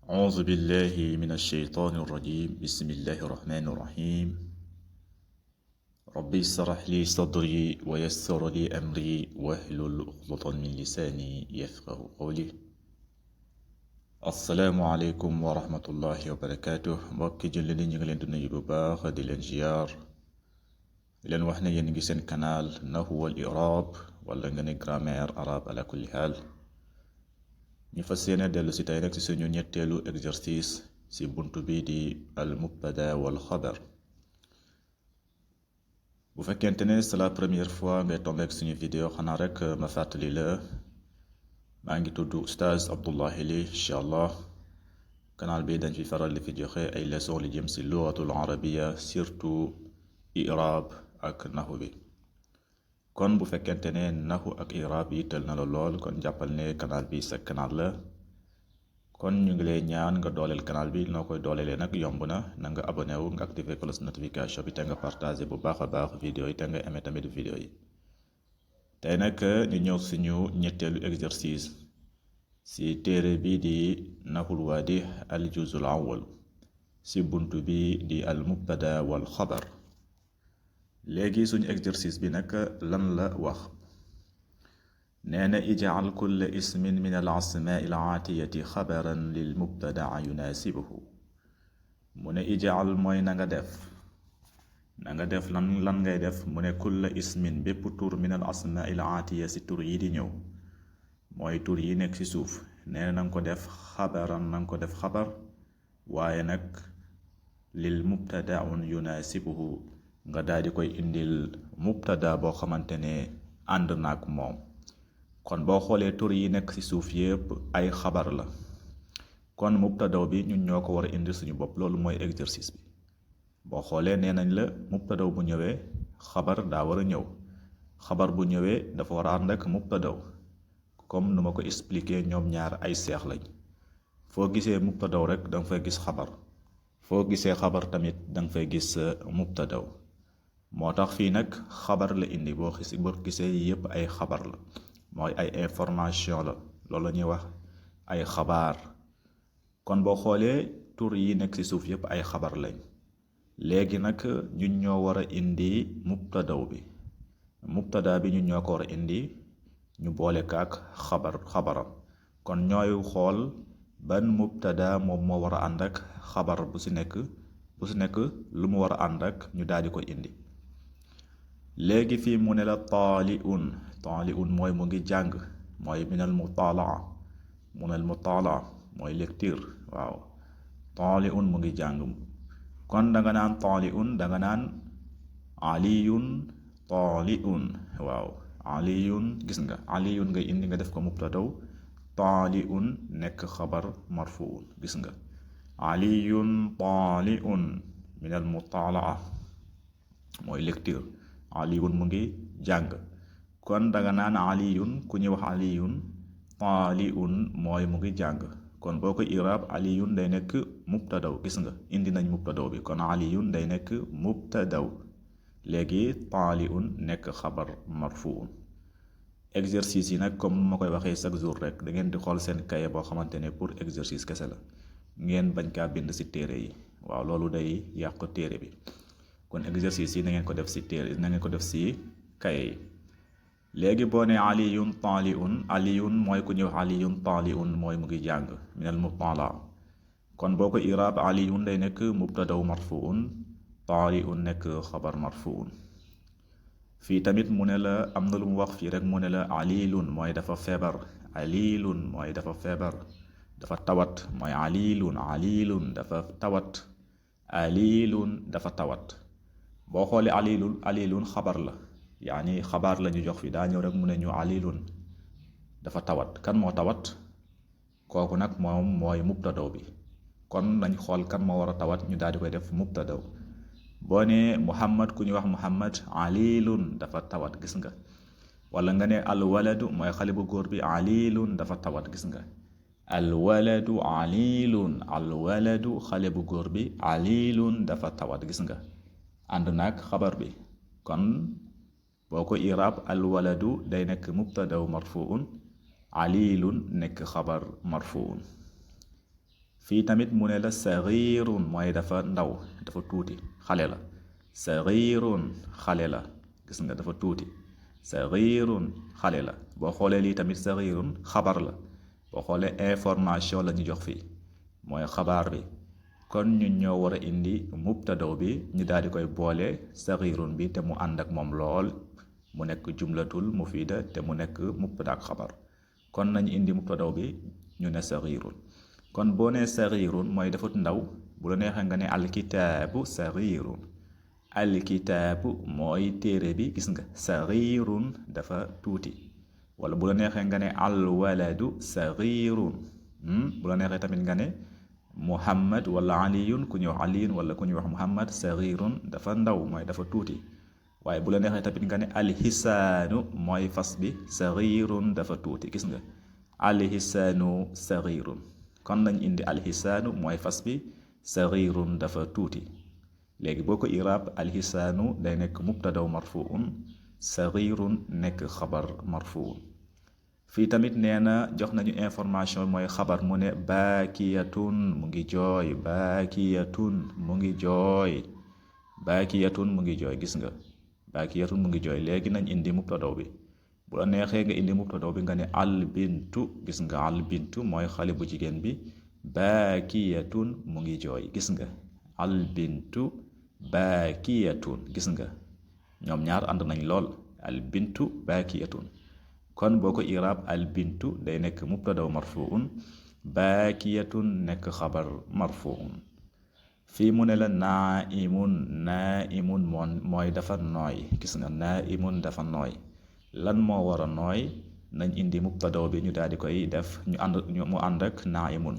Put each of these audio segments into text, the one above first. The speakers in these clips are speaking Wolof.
أعوذ بالله من الشيطان الرجيم بسم الله الرحمن الرحيم ربي اشرح لي صدري ويسر لي أمري واحلل عقدة من لساني يفقه قولي السلام عليكم ورحمة الله وبركاته mbokki julli ni ñu ngi leen di nuyu bu baax di leen ziar di leen wax ne yéen ngi seen canal Nahwu wal I'rab wala nga ne grammaire arabe ala kulli haal ñu fas yéene dellu si tey nag ci suñu ñetteelu exercice ci buntu bi di al mubtada wal xabar bu fekkente ne c'est la première fois ngay tombé ak suñu vidéo xanaa rek ma fàttali la maa ngi tudd Oustaz Abdoulaye Ly incha allah canal bi dañ fi faral di fi joxe ay leçons li jëm ci lugatul arabiya surtout i'rab ak nahu bi kon bu fekkente ne nahu ak i'rab yi tel na la lool kon jàppal ne canal bi sa canal la kon ñu ngi lay ñaan nga dooleel canal bi noo koy dooleelee nag yomb na na nga abonné wu nga activé cloche notification bi te nga partagé bu baax a baax vidéo yi te nga aimé tamit vidéo yi tey nag ñu ñëw suñu ñetteelu exercice si téere bi di Nahul Waadih al juzul awwal si buntu bi di al mubtada wal xabar léegi suñu exercice bi nag lan la wax neena ij'al kulla ismin min al asma'i al aatiyati xabaran lil mubtada yunaasibuhu mu ne ij'al mooy na nga def lan ngay def mu ne kulla ismin bépp tur min al asma'i al aatiya si tur yi di ñëw mooy tur yi nekk ci suuf neena nanga ko def xabaran nanga ko def xabar waaye nag lil mubtada yunaasibuhu nga daal di koy indil mubtada boo xamante ne ànd naak moom kon boo xoolee tur yi nekk ci suuf yépp ay xabar la kon mubtada bi ñun ñoo ko war a indi suñu bopp loolu mooy exercice bi boo xoolee nee nañ la mubtada bu ñëwee xabar daa war a ñëw xabar bu ñëwee dafa war a ànd ak mubtada comme nu ma ko expliqué ñoom ñaar ay seex lañ foo gisee mubtada rek danga fay gis xabar foo gisee xabar tamit danga fay gis mubtada moo tax fii nag xabar la indi boo gisee yépp ay xabar la mooy ay information la loolu la ñuy wax ay xabaar kon boo xoolee tur yi nekk ci suuf yépp ay xabar lañ léegi nag ñun ñoo war a indi mubtada bi ñun ñoo ko war a indi ñu boole kaak xabaram kon ñooy xool ban mubtada moom moo war a ànd ak xabar bu ci nekk lu mu war a ànd ak ñu daal di koy indi léegi fii mu ne la taaliun mooy mu ngi jàng mooy minal mutalaa mooy lecture waaw taaliun mu ngi jàng kon danga naan taaliun danga naan aliyun taaliun waaw aliyun gis nga aliyun ngay indi nga def ko mubtadaw taaliun nekk xabar marfuun gis nga aliyun taaliun minal mutalaa mooy lecture aliyun mu ngi jàng kon danga naan aliyun ku ñuy wax aliyun taaliun mooy mu ngi jàng kon boo ko iraab aliyun day nekk mubtadaw gis nga indi nañ mubtadaw bi kon aliyun day nekk mubtadaw léegi taaliun nekk xabar marfuun exercice yi nag comme ma koy waxee chaque jour rek da ngeen di xool seen kaye boo xamante ne pour exercice kese la ngeen bañ kaa bind ci téere yi waaw loolu day yàq téere bi kon exercice yi na ngeen ko def ci téere na ngeen ko def ci kaye yi léegi boo ne aliyun taaliun aliyun mooy ku ñëw aliyun taaliun mooy mu ngi jàng minal mutala kon boo ko iraab aliyun day nekk mubtadaw marfuun taaliun nekk xabar marfuun fii tamit mu ne la am na lu mu wax fii rek mu ne la alilun mooy dafa feebar alilun mooy dafa feebar dafa tawat mooy alilun dafa tawat alilun dafa tawat boo xoolee alilun xabar la yaani xabaar la ñu jox fi daa ñëw rek mu ne ñu alilun dafa tawat kan moo tawat kooku nag moom mooy mubtadaw bi kon nañ xool kan moo war a tawat ñu daal di koy def mubtadaw boo ne muhammad ku ñuy wax muhammad alilun dafa tawat gis nga wala nga ne alwaladu mooy xale bu góor bi alilun dafa tawat gis nga alwaladu alwaladu xale bu góor bi alilun dafa tawat gis nga ànd nag xabar bi kon boo ko iraab alwaladu day nekk mubtadaw marfuun alilun nekk xabar marfuun fii tamit mu ne la saxiirun mooy dafa ndaw dafa tuuti xale la saxiirun xale la gis nga dafa tuuti saxiirun xale la boo xoolee lii tamit saxiirun xabar la boo xoolee information la ñu jox fii mooy xabaar bi kon ñun ñoo war a indi mubtadaw bi ñu daal di koy boole saxiirun bi te mu ànd ak moom lool mu nekk jumlatul mufida te mu nekk mubtada ak xabar kon nañu indi mubtadaw bi ñu ne saxiirun kon boo nee saxiirun mooy dafa ndaw bu la neexee nga ne alkitaabu saxiirun alkitaabu mooy téere bi gis nga saxiirun dafa tuuti wala bu la neexee nga ne alwaladu saxiirun bu la neexee tamit nga ne muhammad wala aliyun ku ñuy wax aliyun wala ku ñuy wax muhammad saxiirun dafa ndaw mooy dafa tuuti waaye bu la neexee tamit nga ne alxisaanu mooy fas bi saxiirun dafa tuuti gis nga alxisaanu saxiirun kon nañ indi alxisaanu mooy fas bi saxiirun dafa tuuti léegi boo ko iraab alxisaanu day nekk mubtadaw marfuun saxiirun nekk xabar marfuun fii tamit nee na jox nañu information mooy xabar mu ne baakiyatun mu ngi jooy baakiyatun mu ngi jooy baakiyatun mu ngi jooy gis nga baakiyatun mu ngi jooy léegi nañ indi mubtadaw bi bu la neexee nga indi mubtadaw bi nga ne albintu gis nga albintu mooy xale bu jigéen bi baakiyatun mu ngi jooy gis nga albintu baakiyatun gis nga ñoom ñaar ànd nañ lool albintu baakiyatun kon boo ko iraab albintu day nekk mubtadaw marfuun baakiyatun nekk xabar marfuun fii mu ne la naaimun mooy dafa nooy gis nga naaimun dafa nooy lan moo war a nooy nañ indi mubtadaw bi ñu daal di koy def mu ànd ak naaimun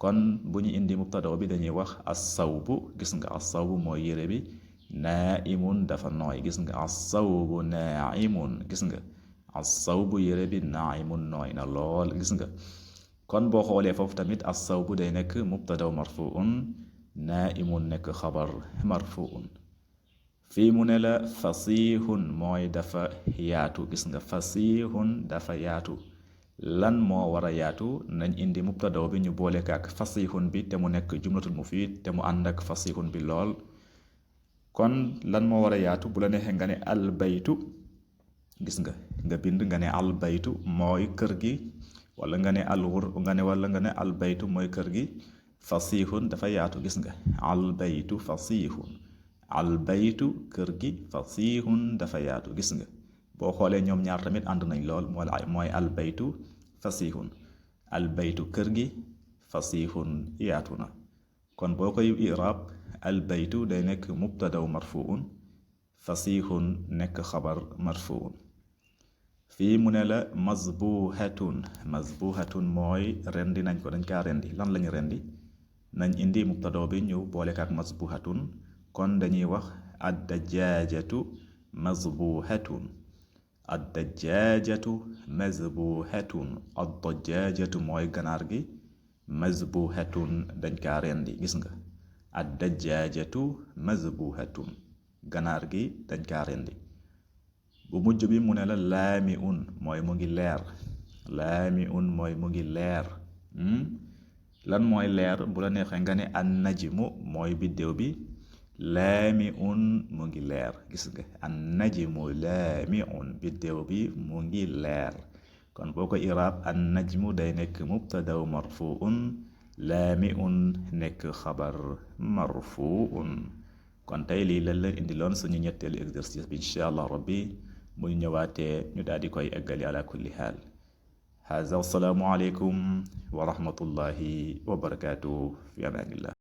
kon bu ñu indi mubtadaw bi dañuy wax as-sawbu gis nga as-sawbu mooy yére bi naaimun dafa nooy gis nga as-sawbu naaimun gis nga as-sawbu yére bi naaimun nooy na lool gis nga kon boo xoolee foofu tamit as-sawbu day nekk mubtadaw marfuun naaimun nekk xabar marfuun fii mu ne la fasihun mooy dafa yaatu gis nga fasihun dafa yaatu lan moo war a yaatu nañ indi mubtadaw bi ñu boole ko ak fasihun bi te mu nekk jumlatul mufid te mu ànd ak fasihun bi lool kon lan moo war a yaatu bu la neexee nga ne albaytu gis nga bind nga ne albaytu mooy kër gi wala nga ne albaytu mooy kër gi fasihun dafa yaatu gis nga albaytu fasihun albaytu kër gi fasihun dafa yaatu gis nga boo xoolee ñoom ñaar tamit ànd nañ lool mooy albaytu fasihun albaytu kër gi fasihun yaatu na kon boo koy iraab albaytu day nekk mubtadaw marfuun fasihun nekk xabar marfuun fii mu ne la mazbuhatun mooy rendi nañ ko dañ kaa rendi lan lañu rendi nañ indi mubtadaw bi ñu boole ko ak mazbuhatun kon dañuy wax ad-dajjajatu mazbuhatun ad-dajjajatu mazbuhatun ad-dajjajatu mooy ganaar gi mazbuhatun dañ kaa rendi gis nga ad-dajjajatu mazbuhatun ganaar gi dañ kaa rendi bu mujj bi mu ne la laami'un mooy mu ngi leer laami'un mooy mu ngi leer lan mooy leer bu la neexee nga ne an-najmu mooy biddéew bi laami'un mu ngi leer gis nga an-najmu laami'un biddéew bi mu ngi leer kon boo ko iraab an-najmu day nekk mubtadaw marfuun laami'un nekk xabar marfuun kon tey lii lan leen indi loon suñu ñetteelu exercice bi incha allah rabbi muy ñëwaatee ñu daal di koy eggali ala kulli haal haza wassalaamu aleykum wa rahmatullahi wa barakaatuh fi amaanillah